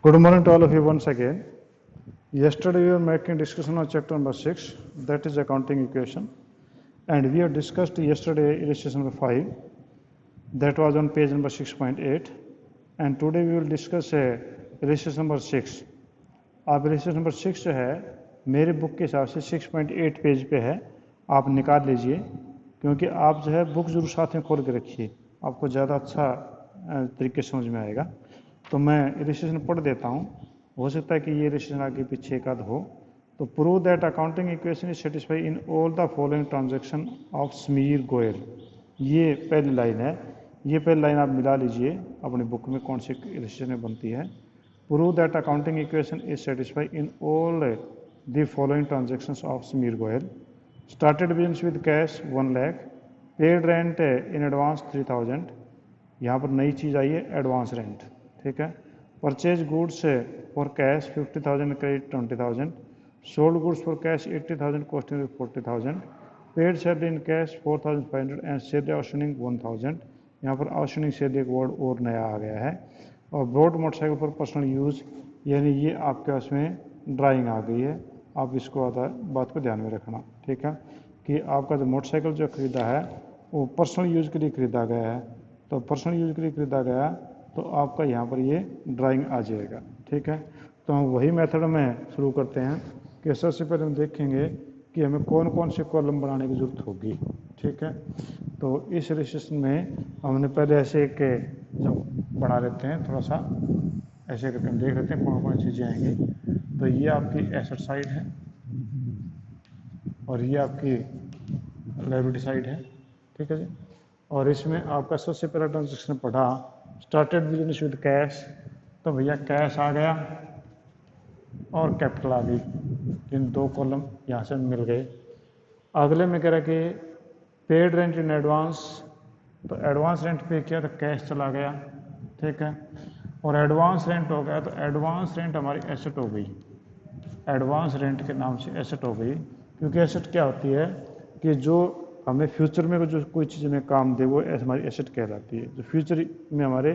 Good morning to all of you once again. Yesterday we were making discussion on chapter number 6, that is accounting equation, and we have discussed yesterday illustration number 5, that was on page number 6.8, and today we will discuss illustration number 6. आप illustration number 6 जो है मेरे book के हिसाब से 6.8 page पे है, आप निकाल लीजिए, क्योंकि आप जो है बुक जरूर साथ में खोल के रखिए, आपको ज़्यादा अच्छा तरीके समझ में आएगा। तो मैं इलिस्ट्रेशन पढ़ देता हूँ, हो सकता है कि ये इलिस्ट्रेशन आगे पीछे एक आध हो। तो prove that accounting equation is satisfy in all the following transaction of Sameer Goyal. ये पहली लाइन है, ये पहली लाइन आप मिला लीजिए अपनी बुक में कौन सी इलिस्ट्रेशन में बनती है। Prove that accounting equation is satisfy in all the following transaction of Sameer Goyal. Started business with cash 1 lakh, paid rent in advance 3000, यहाँ पर नई चीज़ आई है एडवांस रेंट, ठीक है। Purchase goods for cash 50,000, credit 20,000, sold goods for cash 80,000, costing 40,000, paid salary in cash 4,500 and salary outstanding 1,000। यहाँ पर outstanding salary एक word और नया आ गया है। और broad motorcycle for personal use, यानी ये आपके उसमें ड्राइंग आ गई है, आप इसको बात को ध्यान में रखना, ठीक है, कि आपका जो मोटरसाइकिल जो ख़रीदा है वो पर्सनल यूज़ के लिए ख़रीदा गया है। तो पर्सनल यूज़ के लिए ख़रीदा गया तो आपका यहाँ पर ये ड्राइंग आ जाएगा, ठीक है। तो हम वही मेथड में शुरू करते हैं कि सबसे पहले हम देखेंगे कि हमें कौन कौन से कॉलम बनाने की ज़रूरत होगी, ठीक है। तो इस रजिस्ट्रेशन में हमने पहले ऐसे एक जब बना लेते हैं, थोड़ा सा ऐसे करके हम देख लेते हैं कौन कौन चीज़ें आएंगी। तो ये आपकी एसेट साइड है और ये आपकी लायबिलिटी साइड है, ठीक है जी। और इसमें आपका सबसे पहला ट्रांजेक्शन पढ़ा स्टार्टेड बिजनेस विद कैश, तो भैया कैश आ गया और कैपिटल आ गई, इन दो कॉलम यहाँ से मिल गए। अगले में कह रहा कि पेड रेंट इन एडवांस, तो एडवांस रेंट पे किया तो कैश चला गया, ठीक है। और एडवांस रेंट हो गया तो एडवांस रेंट हमारी एसेट हो गई, एडवांस रेंट के नाम से एसेट हो गई, क्योंकि एसेट क्या होती है कि जो हमें फ्यूचर में जो कोई चीज़ में काम दे वो हमारी एसेट कहलाती है। जो फ्यूचर में हमारे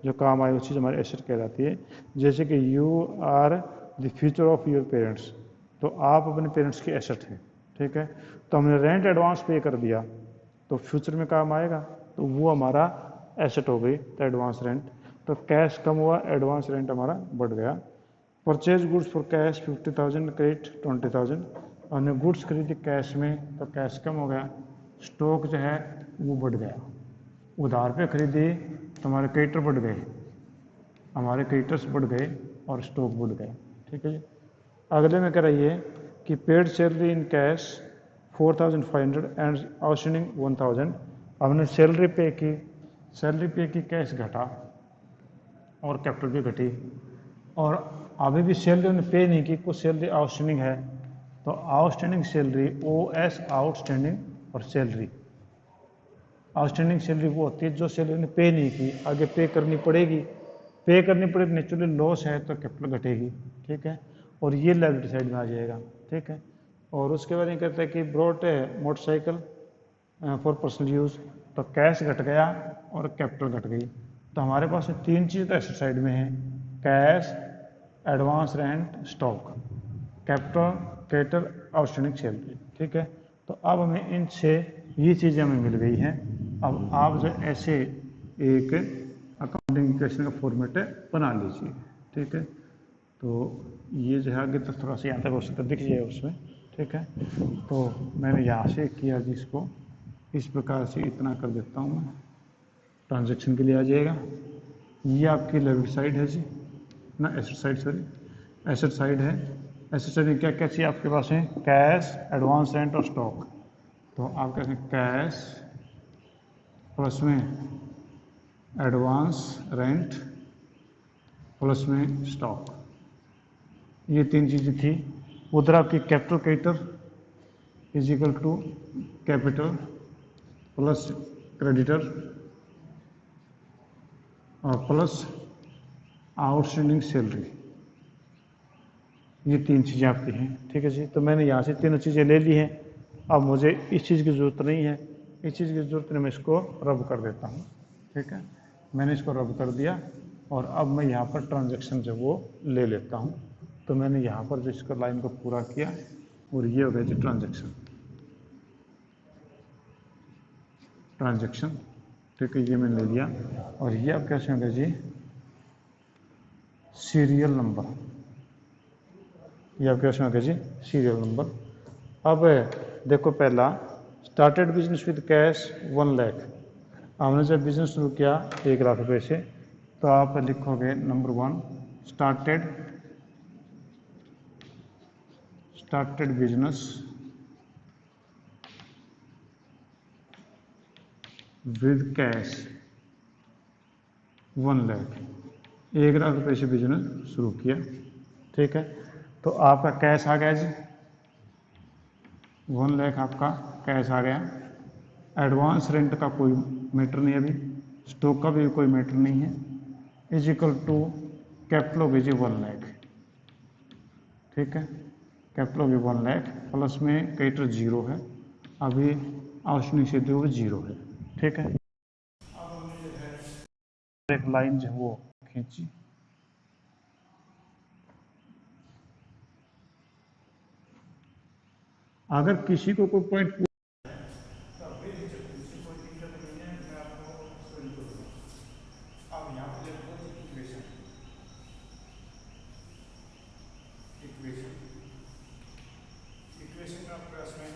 जो काम आए वो चीज़ हमारी एसेट कहलाती है। जैसे कि you are the future of your parents, तो आप अपने पेरेंट्स की एसेट हैं, ठीक है। तो हमने रेंट एडवांस पे कर दिया तो फ्यूचर में काम आएगा, तो वो हमारा एसेट हो गई, तो एडवांस रेंट। तो कैश कम हुआ, एडवांस रेंट हमारा बढ़ गया। Purchase goods for cash 50,000, credit 20,000, हमने गुड्स खरीदी कैश में तो कैश कम हो गया, स्टॉक जो है वो बढ़ गया। उधार पे खरीदी तो हमारे क्रेडिटर बढ़ गए, हमारे क्रेडिटर्स बढ़ गए और स्टॉक बढ़ गए, ठीक है जी। अगले में कह रही है कि paid salary in cash 4,500 and outstanding 1,000, हमने सैलरी पे की, सैलरी पे की, कैश घटा और कैपिटल भी घटी। और अभी भी सैलरी उन्होंने पे नहीं की, कुछ सैलरी आउटस्टैंडिंग है, तो आउटस्टैंडिंग सैलरी OS आउटस्टैंडिंग और सैलरी, आउटस्टैंडिंग सैलरी वो होती है जो सैलरी ने पे नहीं की, आगे पे करनी पड़ेगी, पे करनी पड़ेगी, नेचुरली लॉस है तो कैपिटल घटेगी, ठीक है। और ये लायबिलिटी साइड में आ जाएगा, ठीक है। और उसके बाद ये कहते हैं कि brought motorcycle for personal use, तो कैश घट गया और कैपिटल घट गई। तो हमारे पास तीन चीज़ तो एसेट साइड में है, cash, advance rent, stock, capital, creditor, outstanding salary, ठीक है। तो अब हमें इनसे ये चीज़ें हमें मिल गई हैं। अब आप जो ऐसे एक अकाउंटिंग इक्वेशन का फॉर्मेट बना लीजिए, ठीक है। तो ये जो है आगे तक थोड़ा सा यहाँ तक हो सकता दिख जाए उसमें, ठीक है। तो मैंने यहाँ से किया जी, इसको इस प्रकार से इतना कर देता हूँ मैं, ट्रांजैक्शन के लिए आ जाएगा। ये आपकी लायबिलिटी साइड है जी ना, asset side, sorry asset side है। एसेट साइड में क्या क्या चाहिए आपके पास है, कैश, एडवांस रेंट और स्टॉक। तो आप कहते हैं कैश प्लस में एडवांस रेंट प्लस में स्टॉक, ये तीन चीज़ें थी। उधर आपकी capital creditor is equal to capital plus creditor और प्लस आउटस्टैंडिंग सैलरी, ये तीन चीज़ें आपकी हैं, ठीक है जी। तो मैंने यहाँ से तीनों चीज़ें ले ली हैं। अब मुझे इस चीज़ की ज़रूरत नहीं है, इस चीज़ की ज़रूरत नहीं, मैं इसको रब कर देता हूँ, ठीक है। मैंने इसको रब कर दिया और अब मैं यहाँ पर ट्रांजैक्शन जो वो ले लेता हूँ। तो मैंने यहाँ पर जो इसको लाइन को पूरा किया और ये हो गया जी ट्रांजैक्शन। ठीक है, ये मैंने ले लिया। और ये अब कैसे होगा जी, सीरियल नंबर। ये अब कैसे होगा जी, सीरियल नंबर। अब देखो, पहला started business with cash 1 lakh. हमने जब बिजनेस शुरू किया 1 लाख रुपए से, तो आप लिखोगे number 1, started business with cash 1 lakh. 1 lakh रुपए से बिजनेस शुरू किया, ठीक है। तो आपका कैश आ गया जी, 1 लाख आपका कैश आ गया। एडवांस रेंट का कोई मैटर नहीं, अभी स्टॉक का भी कोई मैटर नहीं है। इज इक्वल टू कैपिटल होगी जी 1 लाख, ठीक है। कैपिटल होगी 1 लाख, प्लस में क्रेडिटर 0 है, अभी आउटस्टैंडिंग से जो 0 है, ठीक है। अब हमने जो है एक लाइन जो है वो खींची। अगर किसी को कोई पॉइंट अब यहाँ पे देखो इक्वेशन, इक्वेशन का प्लस में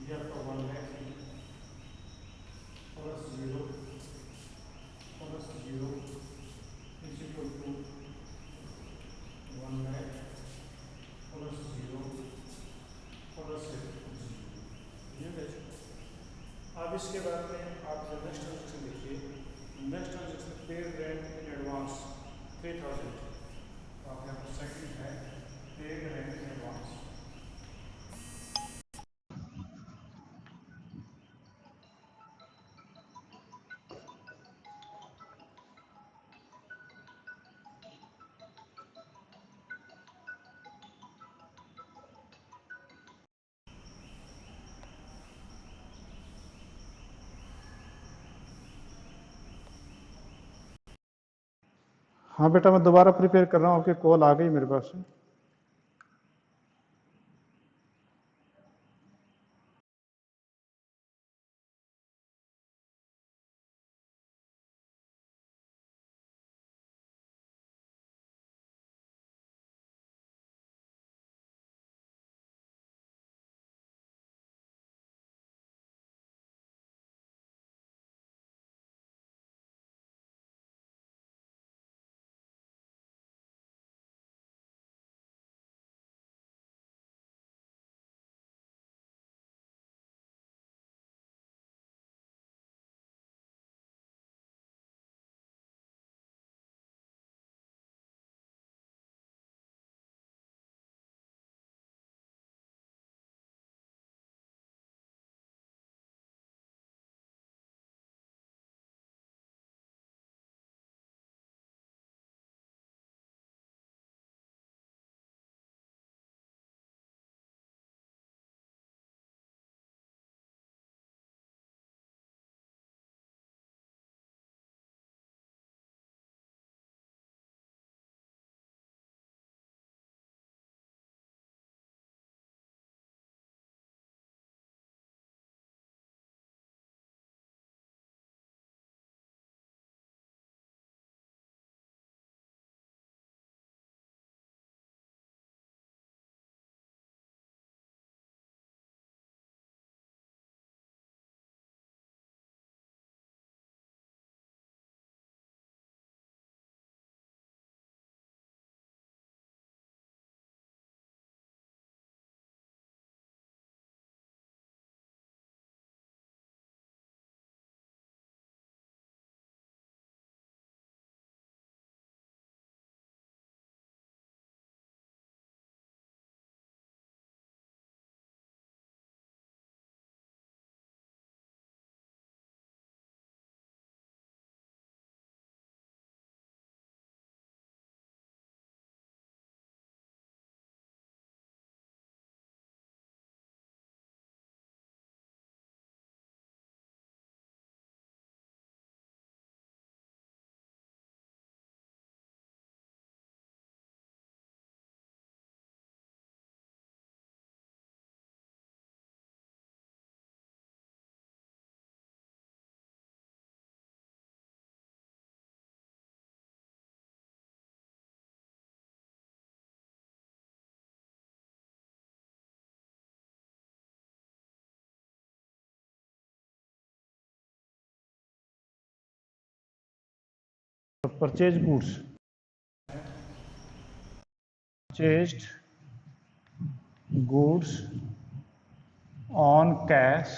ये आपका 1 lakh plus 0 is equal to 1 lakh plus 0 plus 0। ये देखो, अब इसके बाद में आप जो नेक्स्ट ट्रांजेक्शन देखिए, next transaction paid rent in advance 3000। तो आप यहाँ पर सेकंड है पेड रेंट इन एडवांस। हाँ बेटा, मैं दोबारा प्रिपेयर कर रहा हूँ, आपकी कॉल आ गई मेरे पास। Purchase goods, purchased goods on cash